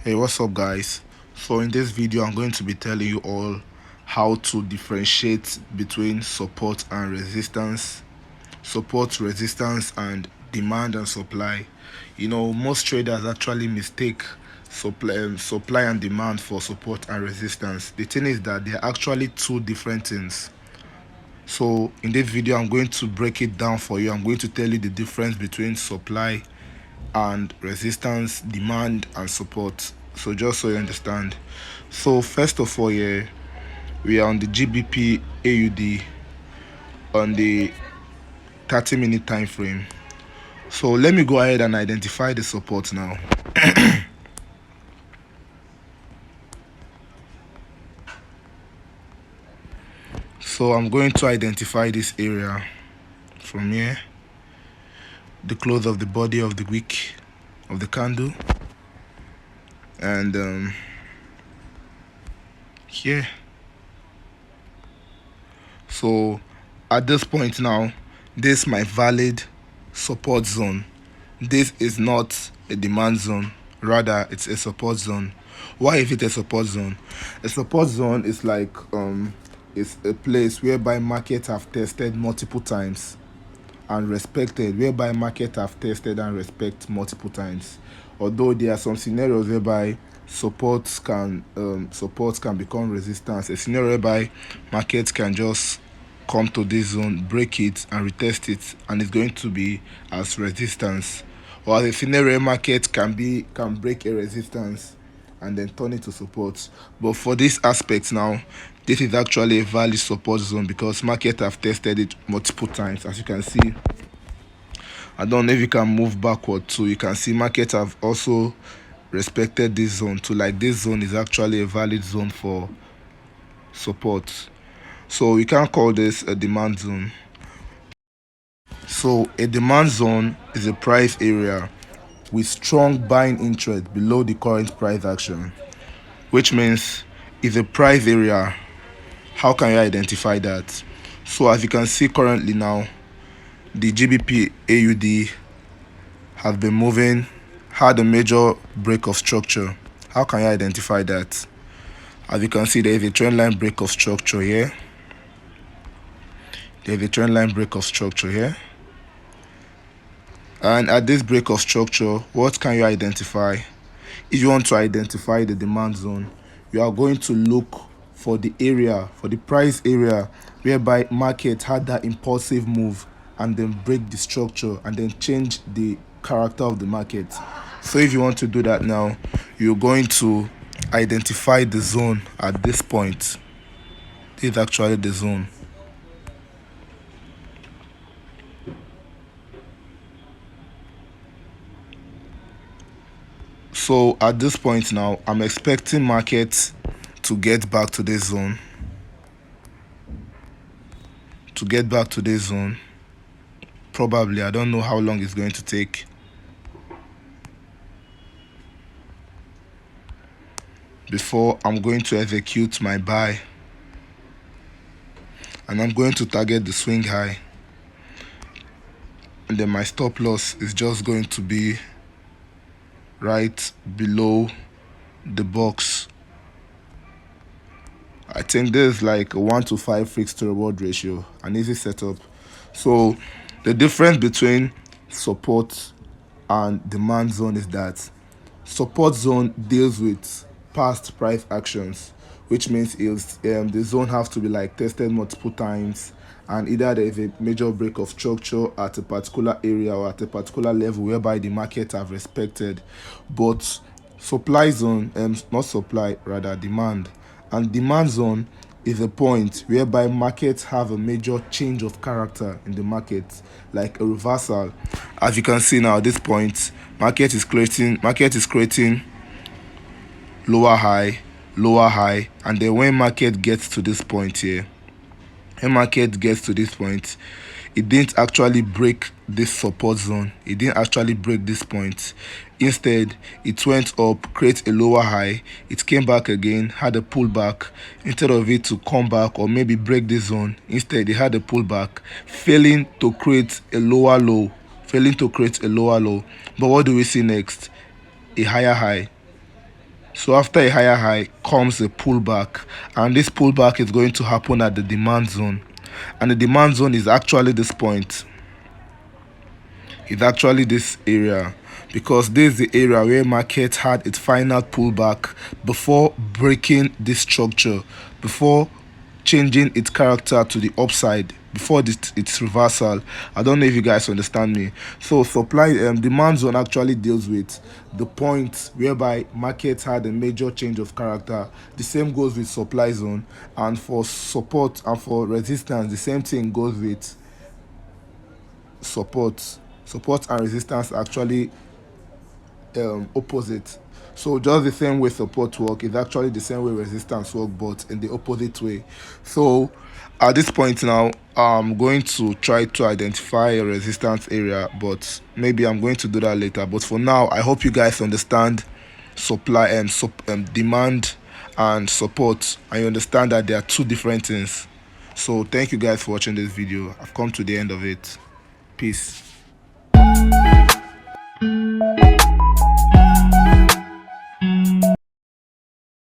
Hey, what's up, guys? So in this video I'm going to be telling you all how to differentiate between support, resistance, and demand and supply. Most traders actually mistake supply and demand for support and resistance. The thing is that they're actually two different things. So in this video I'm going to break it down for you. I'm going to tell you the difference between supply and resistance, demand and support. So just so you understand. So first of all, yeah, we are on the GBP AUD on the 30-minute time frame. So let me go ahead and identify the support now. So I'm going to identify this area from here, the close of the body of the wick of the candle, and here. So at this point now, this is my valid support zone. This is not a demand zone, rather it's a support zone. Why is it a support zone? A support zone is like it's a place whereby markets have tested multiple times and respected, whereby market have tested and respect multiple times. Although there are some scenarios whereby support can become resistance. A scenario whereby markets can just come to this zone, break it and retest it, and it's going to be as resistance. Or a scenario market can break a resistance and then turn it to support. But for this aspect now, this is actually a valid support zone because market have tested it multiple times. As you can see, I don't know if you can move backward too. You can see market have also respected this zone too. Like, this zone is actually a valid zone for support. So we can call this a demand zone. So a demand zone is a price area with strong buying interest below the current price action, which means it's a price area. How can you identify that? So as you can see currently now, the GBP AUD have been moving, had a major break of structure. How can you identify that? As you can see, there is a trend line break of structure here. There is a trend line break of structure here. And at this break of structure, what can you identify? If you want to identify the demand zone, you are going to look for the area, for the price area whereby market had that impulsive move and then break the structure and then change the character of the market. So if you want to do that now, you're going to identify the zone at this point. This is actually the zone. So at this point now, I'm expecting market to get back to this zone. Probably, I don't know how long it's going to take. Before I'm going to execute my buy, and I'm going to target the swing high, and then my stop loss is just going to be right below the box. I think there's like a 1-to-5 risk to reward ratio, an easy setup. So the difference between support and demand zone is that support zone deals with past price actions, which means the zone has to be like tested multiple times, and either there is a major break of structure at a particular area or at a particular level whereby the market have respected. But supply zone, not supply, rather demand, and demand zone is a point whereby markets have a major change of character in the market, like a reversal. As you can see now, at this point, market is creating lower high, and then when market gets to this point here, it didn't actually break this support zone. It didn't actually break this point. Instead, it went up, create a lower high, it came back again, had a pullback. Instead of it to come back or maybe break this zone, instead it had a pullback, failing to create a lower low. But what do we see next? A higher high. So after a higher high comes a pullback, and this pullback is going to happen at the demand zone, and the demand zone is actually this point. It's actually this area, because this is the area where market had its final pullback before breaking this structure, before changing its character to the upside, before its reversal. I don't know if you guys understand me. So supply demand zone actually deals with the point whereby markets had a major change of character. The same goes with supply zone, and for support and for resistance the same thing goes with support. Support and resistance actually opposite. So just the same way support work is actually the same way resistance work, but in the opposite way. So at this point now, I'm going to try to identify a resistance area, but maybe I'm going to do that later. But for now, I hope you guys understand supply and demand and support, and you understand that they are two different things. So thank you guys for watching this video. I've come to the end of it. Peace.